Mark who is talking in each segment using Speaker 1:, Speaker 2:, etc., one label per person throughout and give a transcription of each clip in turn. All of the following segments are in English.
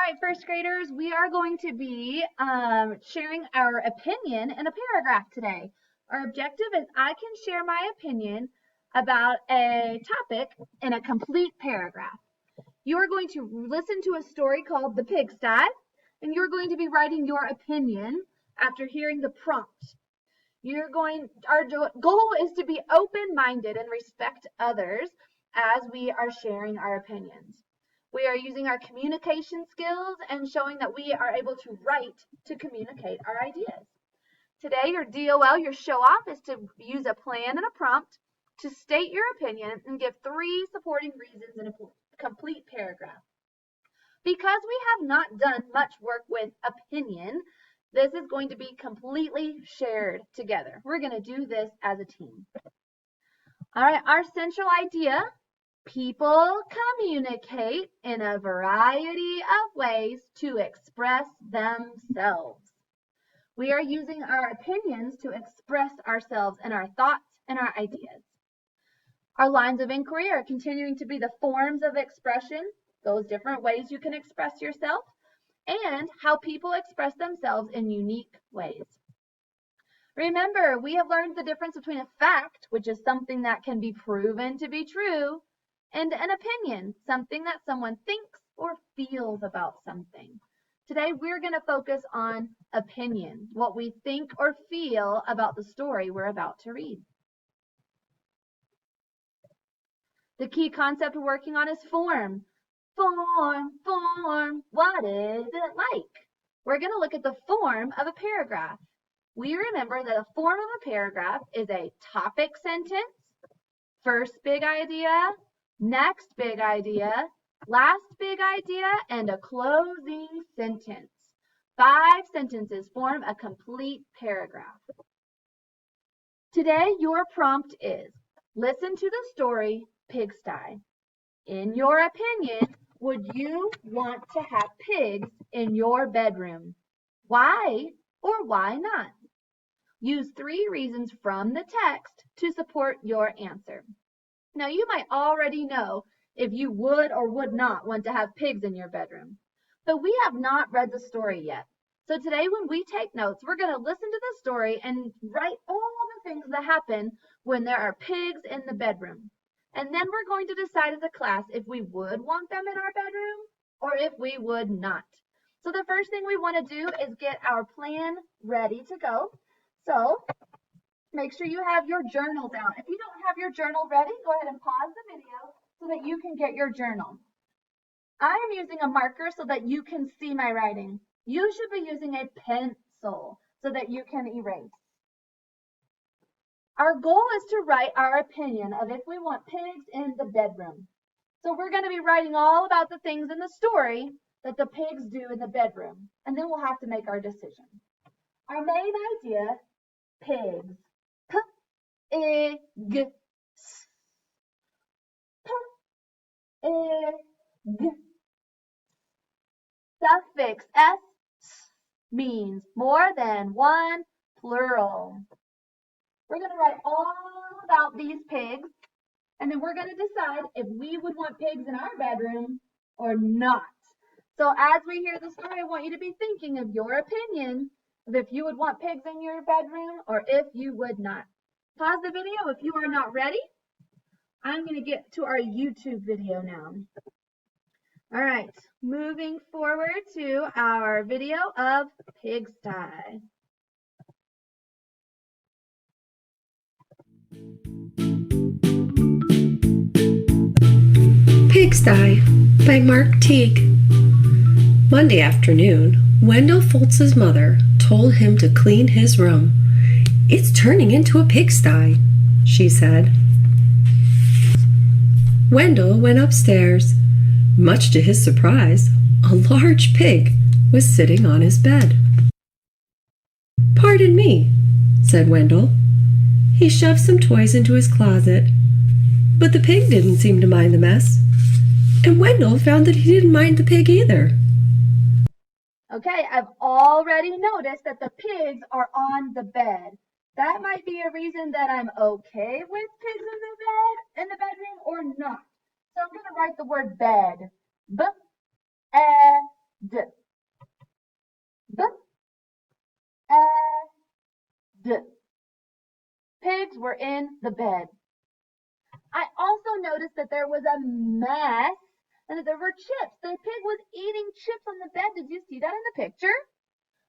Speaker 1: right, first graders, we are going to be sharing our opinion in a paragraph today. Our objective is I can share my opinion about a topic in a complete paragraph. You are going to listen to a story called The Pigsty, and you're going to be writing your opinion after hearing the prompt. Our goal is to be open-minded and respect others as we are sharing our opinions. We are using our communication skills and showing that we are able to write to communicate our ideas. Today, your DOL, your show-off, is to use a plan and a prompt to state your opinion and give 3 supporting reasons in a complete paragraph. Because we have not done much work with opinion, this is going to be completely shared together. We're going to do this as a team. All right, our central idea: people communicate in a variety of ways to express themselves. We are using our opinions to express ourselves and our thoughts and our ideas. Our lines of inquiry are continuing to be the forms of expression, those different ways you can express yourself, and how people express themselves in unique ways. Remember, we have learned the difference between a fact, which is something that can be proven to be true, and an opinion, something that someone thinks or feels about something. Today, we're going to focus on opinion, what we think or feel about the story we're about to read. The key concept we're working on is form. Form, what is it like? We're going to look at the form of a paragraph. We remember that a form of a paragraph is a topic sentence, first big idea, next big idea, last big idea, and a closing sentence. 5 sentences form a complete paragraph. Today, your prompt is, listen to the story, Pigsty. In your opinion, would you want to have pigs in your bedroom? Why or why not? Use 3 reasons from the text to support your answer. Now, you might already know if you would or would not want to have pigs in your bedroom, but we have not read the story yet. So today, when we take notes, we're going to listen to the story and write all the things that happen when there are pigs in the bedroom. And then we're going to decide as a class if we would want them in our bedroom or if we would not. So the first thing we want to do is get our plan ready to go. So make sure you have your journals out. If you don't have your journal ready, go ahead and pause the video so that you can get your journal. I am using a marker so that you can see my writing. You should be using a pencil so that you can erase. Our goal is to write our opinion of if we want pigs in the bedroom. So we're going to be writing all about the things in the story that the pigs do in the bedroom, and then we'll have to make our decision. Our main idea, pigs. P-I-G-S. P-I-G. Suffix S means more than one, plural. We're going to write all about these pigs, and then we're going to decide if we would want pigs in our bedroom or not. So as we hear the story, I want you to be thinking of your opinion of if you would want pigs in your bedroom or if you would not. Pause the video if you are not ready. I'm going to get to our YouTube video now. All right, moving forward to our video of Pigsty.
Speaker 2: Pigsty by Mark Teague. Monday afternoon, Wendell Foltz's mother told him to clean his room. "It's turning into a pigsty," she said. Wendell went upstairs. Much to his surprise, a large pig was sitting on his bed. "Pardon me," said Wendell. He shoved some toys into his closet, but the pig didn't seem to mind the mess, and Wendell found that he didn't mind the pig either.
Speaker 1: Okay, I've already noticed that the pigs are on the bed. That might be a reason that I'm okay with pigs in the bedroom or not. So I'm going to write the word bed. B-E-D. pigs were in the bed. I also noticed that there was a mess and that there were chips. The pig was eating chips on the bed. Did you see that in the picture?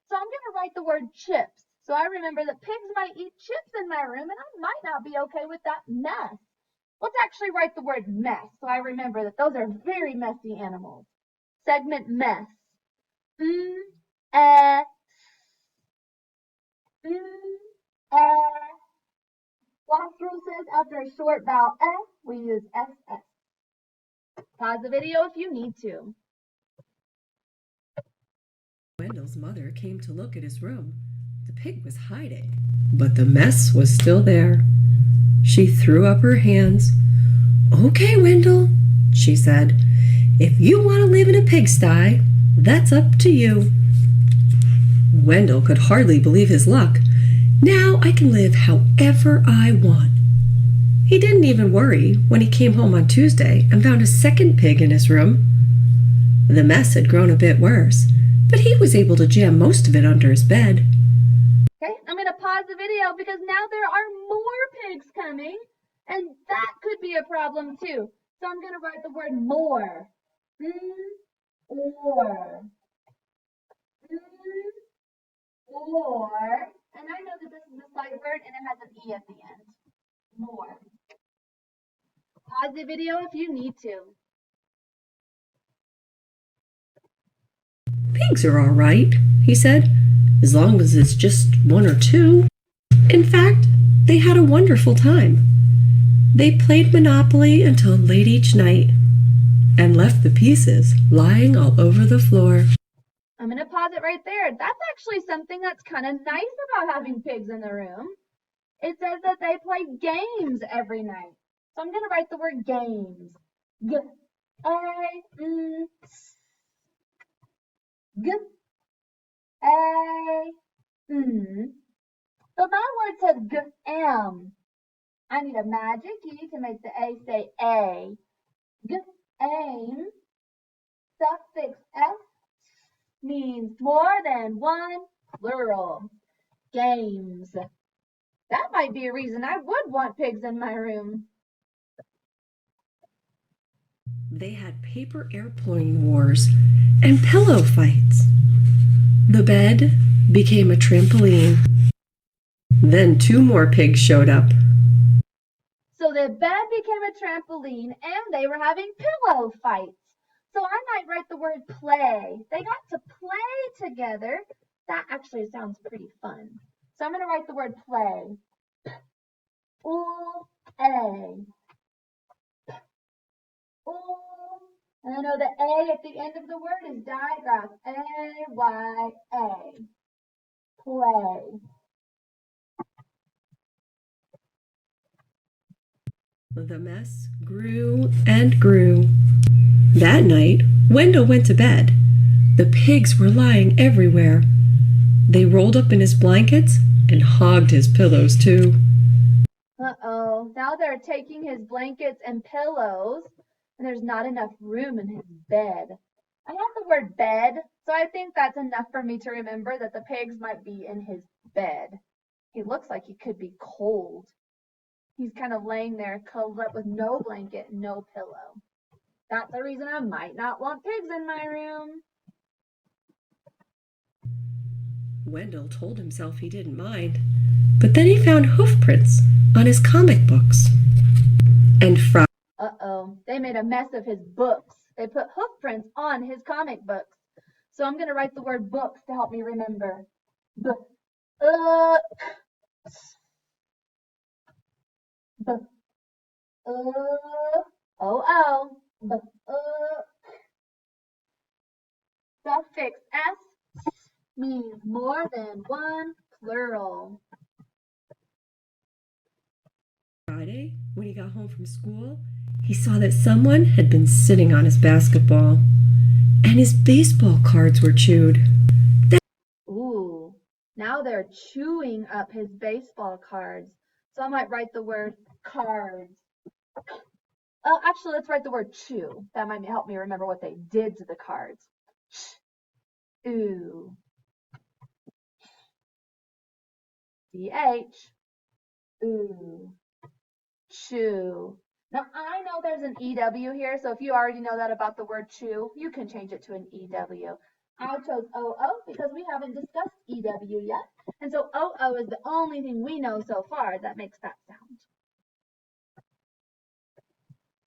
Speaker 1: So I'm going to write the word chips. So I remember that pigs might eat chips in my room and I might not be okay with that mess. Let's actually write the word mess so I remember that those are very messy animals. Segment mess. Eh, Last rule says after a short vowel S, we use SS. Pause the video if you need to.
Speaker 2: Wendell's mother came to look at his room. The pig was hiding, but the mess was still there. She threw up her hands. "Okay, Wendell," she said. "If you want to live in a pigsty, that's up to you." Wendell could hardly believe his luck. Now I can live however I want. He didn't even worry when he came home on Tuesday and found a second pig in his room. The mess had grown a bit worse, but he was able to jam most of it under his bed.
Speaker 1: Okay, I'm going to pause the video because now there are more pigs coming, and that could be a problem too. So I'm going to write the word more. Or. Or. And I know that this is a sight word and it has an E at the end. More. Pause the video if you need to.
Speaker 2: "Pigs are all right," he said, "as long as it's just one or two." In fact, they had a wonderful time. They played Monopoly until late each night and left the pieces lying all over the floor.
Speaker 1: I'm going to pause it right there. That's actually something that's kind of nice about having pigs in the room. It says that they play games every night. So I'm going to write the word games. So my word says g-am. I need a magic key to make the A say A. G-aim. Suffix S means more than one, plural. Games. That might be a reason I would want pigs in my room.
Speaker 2: They had paper airplane wars and pillow fights. The bed became a trampoline. Then 2 more pigs showed up.
Speaker 1: So the bed became a trampoline and they were having pillow fights. So I might write the word play. They got to play together. That actually sounds pretty fun. So I'm going to write the word play. Ooh-a. Ooh. And I know the A at the end of the word is digraph. A-Y-A. Play.
Speaker 2: The mess grew and grew. That night, Wendell went to bed. The pigs were lying everywhere. They rolled up in his blankets and hogged his pillows too.
Speaker 1: Uh-oh, now they're taking his blankets and pillows, and there's not enough room in his bed. I have the word bed, so I think that's enough for me to remember that the pigs might be in his bed. He looks like he could be cold. He's kind of laying there cuddled up with no blanket, no pillow. That's the reason I might not want pigs in my room.
Speaker 2: Wendell told himself he didn't mind, but then he found hoof prints on his comic books. And
Speaker 1: Uh-oh, they made a mess of his books. They put hoof prints on his comic books. So I'm going to write the word books to help me remember. Suffix S means more than one, plural.
Speaker 2: Friday, when he got home from school, he saw that someone had been sitting on his basketball, and his baseball cards were chewed.
Speaker 1: Ooh, now they're chewing up his baseball cards. So I might write the word cards. Oh, actually, let's write the word chew. That might help me remember what they did to the cards. Ooh. CH. Ooh, chew. Now I know there's an EW here, so if you already know that about the word chew, you can change it to an EW. I chose OO because we haven't discussed EW yet, and so OO is the only thing we know so far that makes that sound.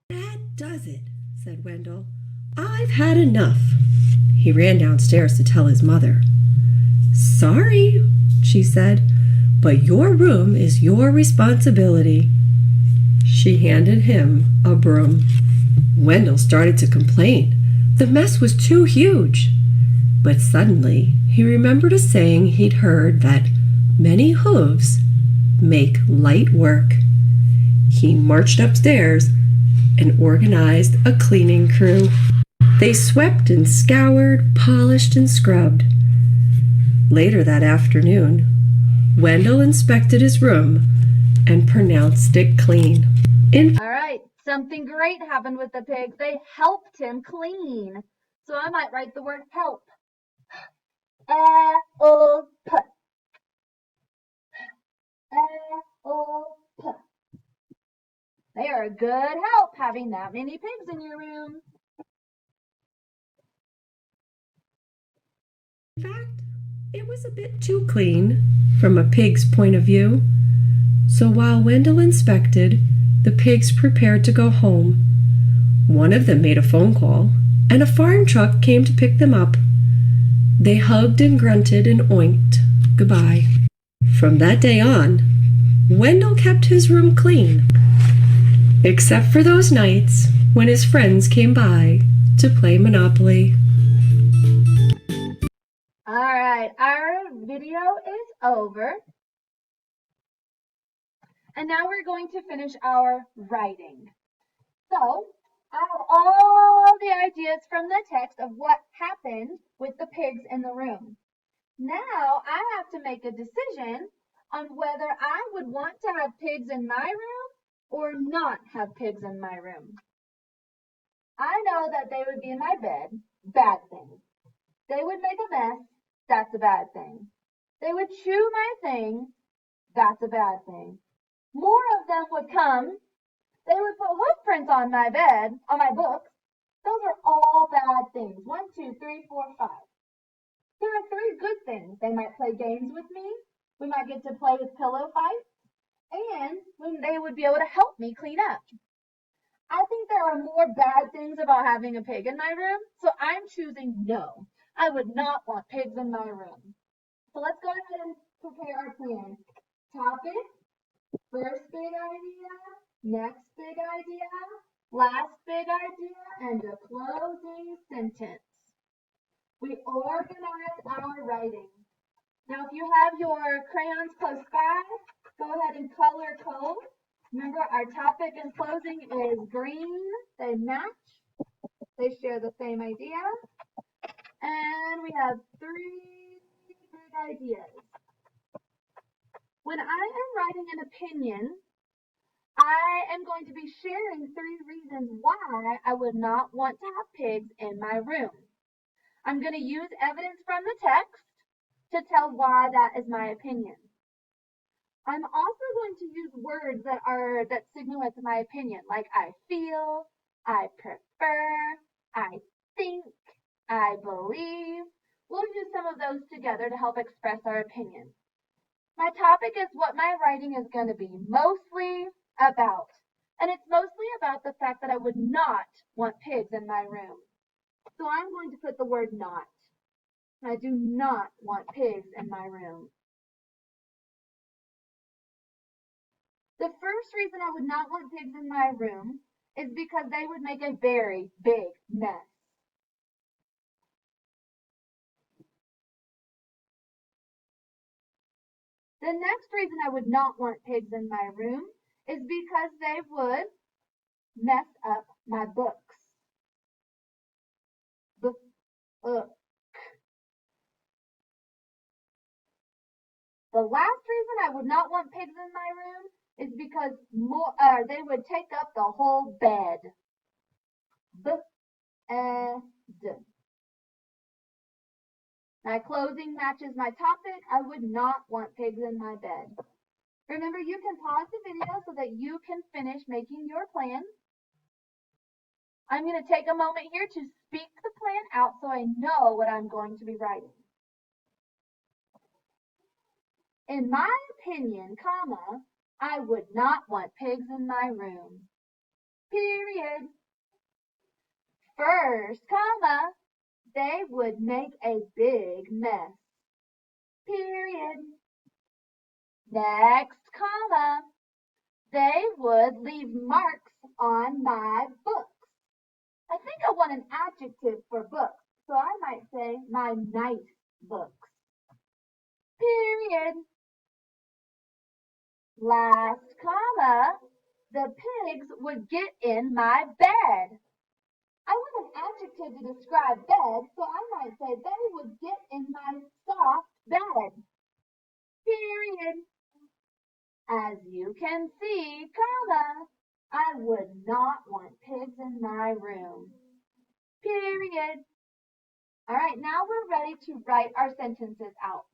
Speaker 2: That does it, said Wendell. I've had enough. He ran downstairs to tell his mother. Sorry, she said, but your room is your responsibility. She handed him a broom. Wendell started to complain. The mess was too huge. But suddenly he remembered a saying he'd heard that many hooves make light work. He marched upstairs and organized a cleaning crew. They swept and scoured, polished and scrubbed. Later that afternoon, Wendell inspected his room and pronounced it clean.
Speaker 1: All right, something great happened with the pigs. They helped him clean. So I might write the word help. Help. Help. They are a good help having that many pigs in your room.
Speaker 2: In fact, it was a bit too clean from a pig's point of view. So while Wendell inspected, the pigs prepared to go home. One of them made a phone call, and a farm truck came to pick them up. They hugged and grunted and oinked goodbye. From that day on, Wendell kept his room clean, except for those nights when his friends came by to play Monopoly.
Speaker 1: All right, our video is over. And now we're going to finish our writing. So I have all the ideas from the text of what happened with the pigs in the room. Now I have to make a decision on whether I would want to have pigs in my room or not have pigs in my room. I know that they would be in my bed, bad thing. They would make a mess, that's a bad thing. They would chew my things, that's a bad thing. More of them would come. They would put hoof prints on my bed, on my books. Those are all bad things. 1, 2, 3, 4, 5. There are 3 good things. They might play games with me. We might get to play with pillow fights. And they would be able to help me clean up. I think there are more bad things about having a pig in my room, so I'm choosing no. I would not want pigs in my room. So let's go ahead and prepare our plan. Topic, first big idea, next big idea, last big idea, and a closing sentence. We organize our writing. Now, if you have your crayons close by, go ahead and color code. Remember, our topic and closing is green. They match. They share the same idea. And we have 3 big ideas. When I am writing an opinion, I am going to be sharing 3 reasons why I would not want to have pigs in my room. I'm going to use evidence from the text to tell why that is my opinion. I'm also going to use words that signal it's my opinion, like I feel, I prefer, I think, I believe. We'll use some of those together to help express our opinion. My topic is what my writing is going to be mostly about. And it's mostly about the fact that I would not want pigs in my room. So I'm going to put the word not. I do not want pigs in my room. The first reason I would not want pigs in my room is because they would make a very big mess. The next reason I would not want pigs in my room is because they would mess up my books. The last reason I would not want pigs in my room is because they would take up the whole bed. My closing matches my topic. I would not want pigs in my bed. Remember, you can pause the video so that you can finish making your plan. I'm going to take a moment here to speak the plan out so I know what I'm going to be writing. In my opinion, comma, I would not want pigs in my room. Period. First, comma, they would make a big mess. Period. Next, comma, they would leave marks on my books. I think I want an adjective for books, so I might say my nice books. Period. Last comma, the pigs would get in my bed. I want an adjective to describe bed, so I might say they would get in my soft bed. Period. As you can see, comma, I would not want pigs in my room. Period. All right, now we're ready to write our sentences out.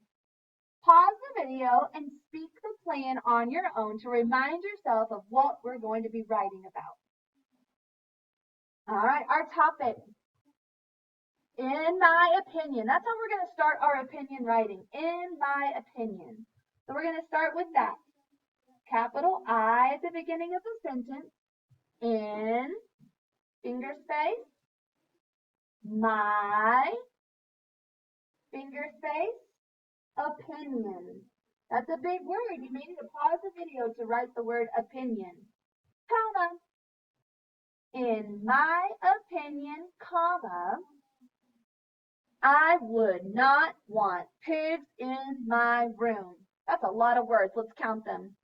Speaker 1: Pause the video and speak the plan on your own to remind yourself of what we're going to be writing about. All right, our topic. In my opinion. That's how we're going to start our opinion writing. In my opinion. So we're going to start with that. Capital I at the beginning of the sentence. In, finger space, my, finger space, opinion. That's a big word. You may need to pause the video to write the word opinion. Comma. In my opinion, comma, I would not want pigs in my room. That's a lot of words. Let's count them.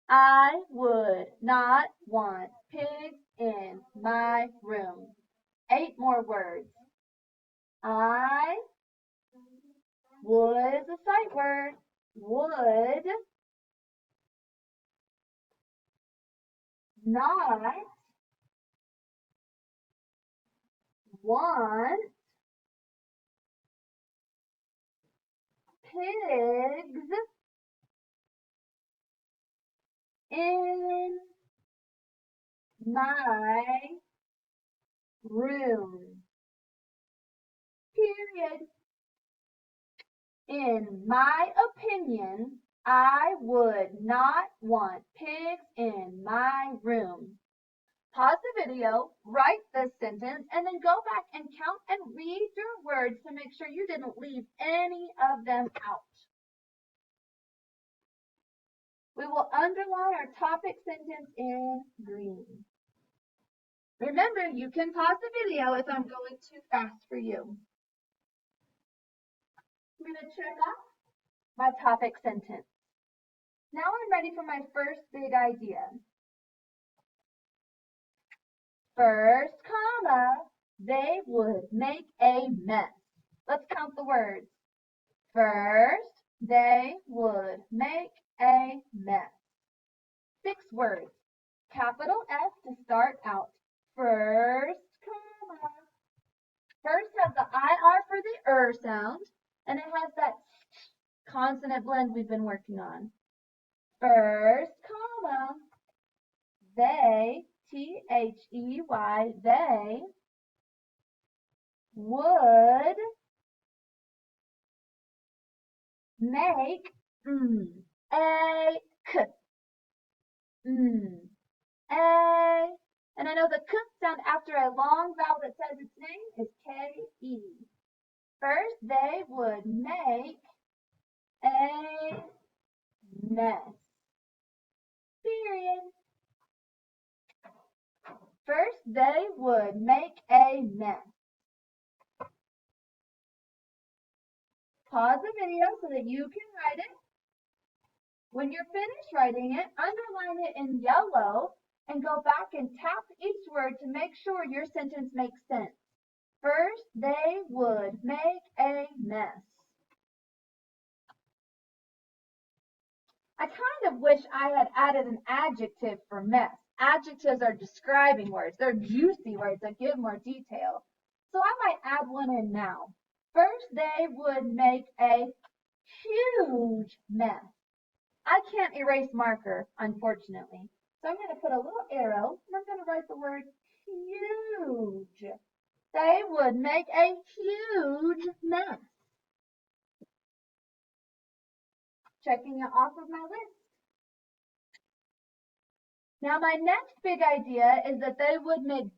Speaker 1: I would not want pigs in my room. 8 more words. I would is a sight word. Would not want pigs in my room. Period. In my opinion, I would not want pigs in my room. Pause the video, write this sentence, and then go back and count and read your words to make sure you didn't leave any of them out. We will underline our topic sentence in green. Remember, you can pause the video if I'm going too fast for you. I'm going to check off my topic sentence. Now I'm ready for my first big idea. First, comma, they would make a mess. Let's count the words. First, they would make a mess. 6 words. Capital F to start out. First, comma. First has the IR for the sound, and it has that consonant blend we've been working on. First, comma, they, T-H-E-Y, they would make a k, a, and I know the k sound after a long vowel that says its name is K-E. First, they would make a mess. Period. First, they would make a mess. Pause the video so that you can write it. When you're finished writing it, underline it in yellow and go back and tap each word to make sure your sentence makes sense. First, they would make a mess. I kind of wish I had added an adjective for mess. Adjectives are describing words. They're juicy words that give more detail. So I might add one in now. First, they would make a huge mess. I can't erase marker, unfortunately. So I'm going to put a little arrow and I'm going to write the word huge. They would make a huge mess. Checking it off of my list. Now my next big idea is that they would make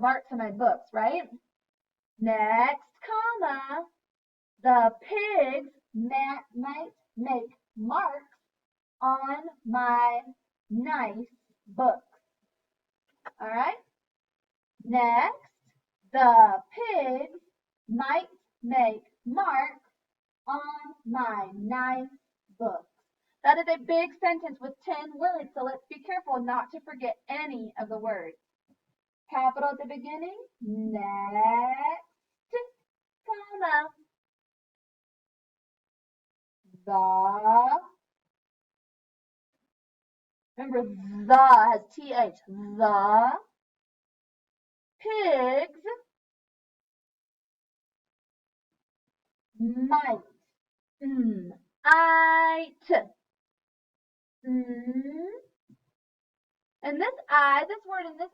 Speaker 1: marks on my books, right? Next, comma, the pigs might make marks on my nice books. All right? Next, the pigs might make marks on my nice books. That is a big sentence with 10 words, so let's be careful not to forget any of the words. Capital at the beginning, next, comma, the, remember the has TH, the pigs might, and this this word in this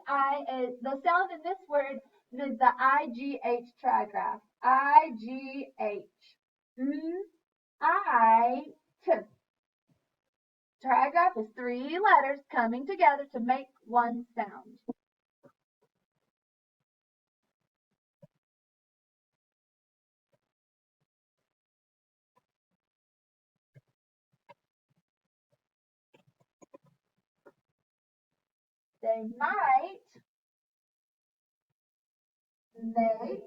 Speaker 1: is, the sound in this word is the IGH trigraph. IGH. Trigraph is 3 letters coming together to make one sound. They might make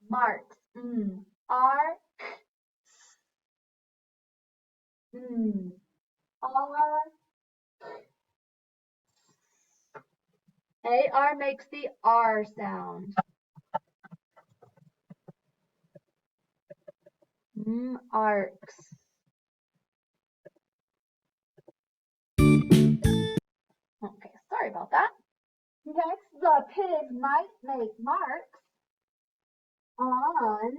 Speaker 1: marks. R, R, AR makes the R sound. Arcs. Okay, sorry about that. Next, the pig might make marks on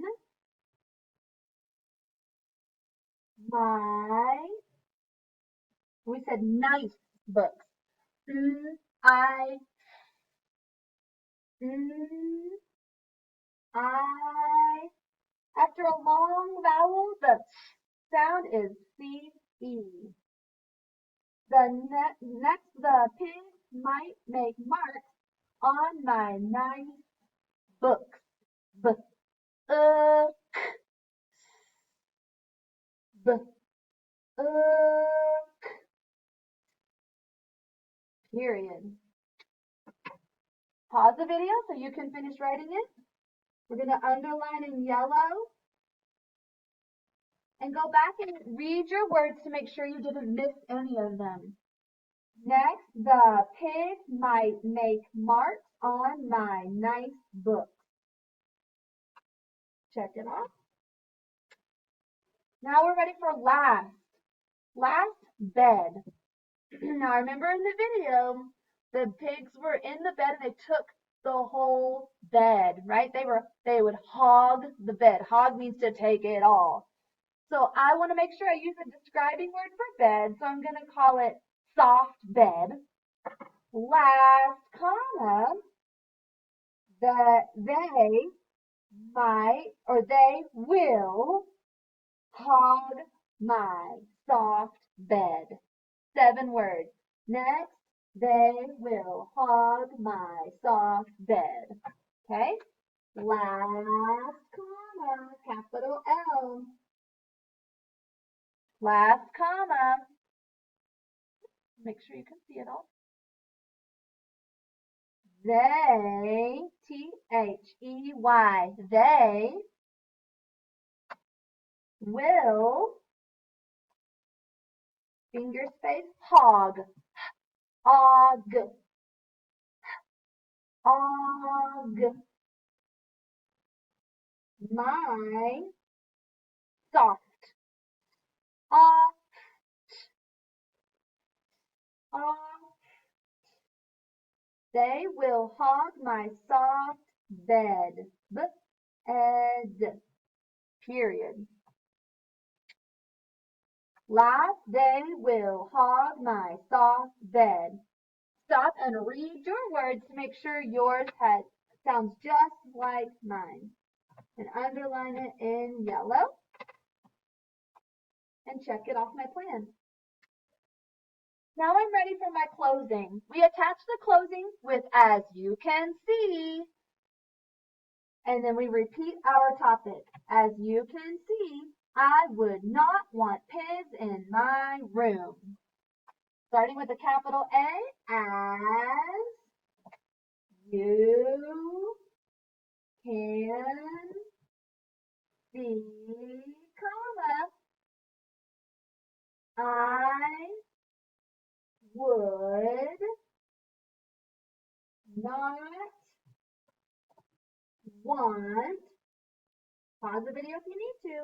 Speaker 1: my, we said nice books. I, after a long vowel, the sound is C-E. The pig might make marks on my nice books. B, b, period. Pause the video so you can finish writing it. We're going to underline in yellow and go back and read your words to make sure you didn't miss any of them. Next, the pig might make marks on my nice book. Check it off. Now we're ready for last. Last, bed. Now remember in the video, the pigs were in the bed and they took the whole bed, right? They would hog the bed. Hog means to take it all. So I want to make sure I use a describing word for bed, so I'm going to call it soft bed. Last comma, that they might or they will hog my soft bed. 7 words. Next, they will hog my soft bed. Okay? Last comma, capital L. Last comma. Make sure you can see it all. They, T-H-E-Y, they will, finger space, hog, og, my soft, og, they will hog my soft bed, b-ed, period. Last they will hog my soft bed. Stop and read your words to make sure yours sounds just like mine. And underline it in yellow and check it off my plan. Now I'm ready for my closing. We attach the closing with "as you can see." And then we repeat our topic. As you can see, I would not want pigs in my room. Starting with a capital A, as you can see, comma, I would not want, pause the video if you need to,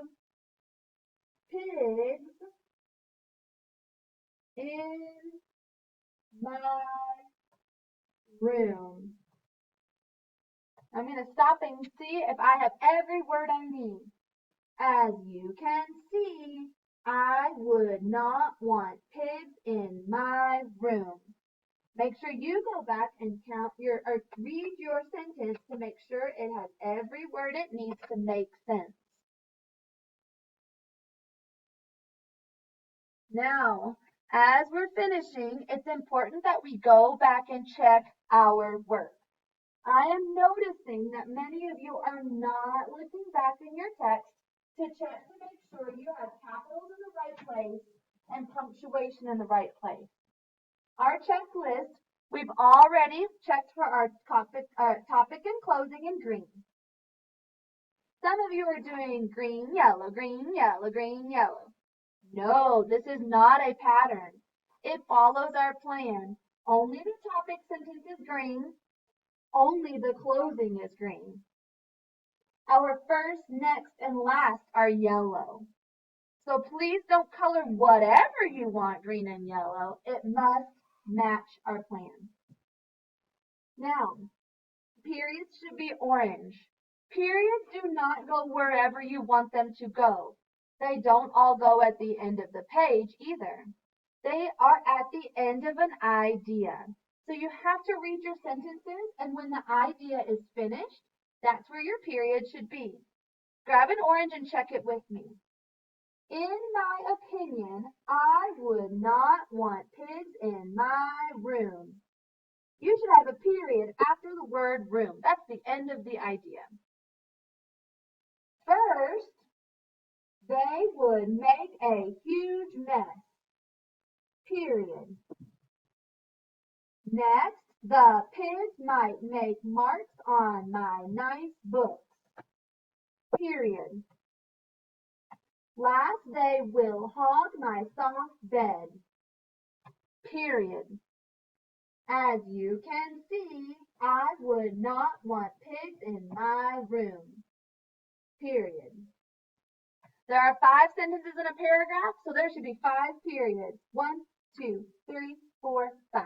Speaker 1: pigs in my room. I'm going to stop and see if I have every word I need. As you can see, I would not want pigs in my room. Make sure you go back and read your sentence to make sure it has every word it needs to make sense. Now, as we're finishing, it's important that we go back and check our work. I am noticing that many of you are not looking back in your text to check to make sure you have capitals in the right place and punctuation in the right place. Our checklist, we've already checked for our topic and closing in green. Some of you are doing green, yellow, green, yellow, green, yellow. No, this is not a pattern. It follows our plan. Only the topic sentence is green. Only the closing is green. Our first, next, and last are yellow. So please don't color whatever you want green and yellow. It must match our plan. Now, periods should be orange. Periods do not go wherever you want them to go. They don't all go at the end of the page either. They are at the end of an idea. So you have to read your sentences, and when the idea is finished, that's where your period should be. Grab an orange and check it with me. In my opinion, I would not want pigs in my room. You should have a period after the word room. That's the end of the idea. First, they would make a huge mess. Period. Next, the pigs might make marks on my nice books. Period. Last, they will hog my soft bed. Period. As you can see, I would not want pigs in my room. Period. There are 5 sentences in a paragraph, so there should be 5 periods. 1, 2, 3, 4, 5.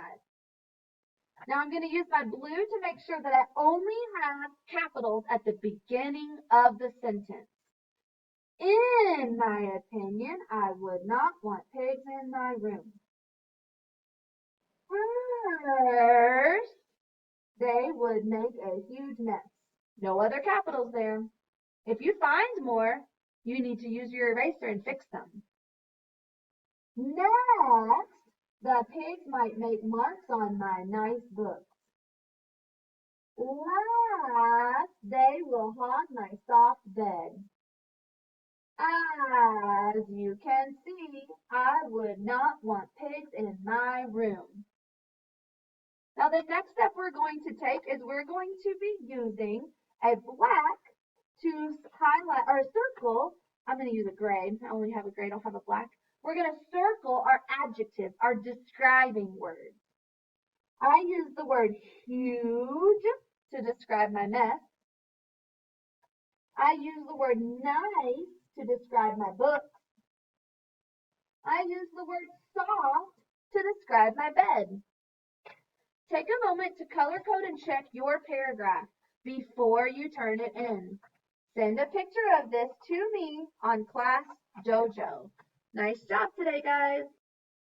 Speaker 1: Now I'm going to use my blue to make sure that I only have capitals at the beginning of the sentence. In my opinion, I would not want pigs in my room. First, they would make a huge mess. No other capitals there. If you find more, you need to use your eraser and fix them. Next, the pigs might make marks on my nice books. Last, they will haunt my soft bed. As you can see, I would not want pigs in my room. Now the next step we're going to take is we're going to be using a black to highlight or circle. I'm going to use a gray. I only have a gray, I don't have a black. We're going to circle our adjectives, our describing words. I use the word huge to describe my mess. I use the word nice to describe my book. I use the word soft to describe my bed. Take a moment to color code and check your paragraph before you turn it in. Send a picture of this to me on Class Dojo. Nice job today, guys.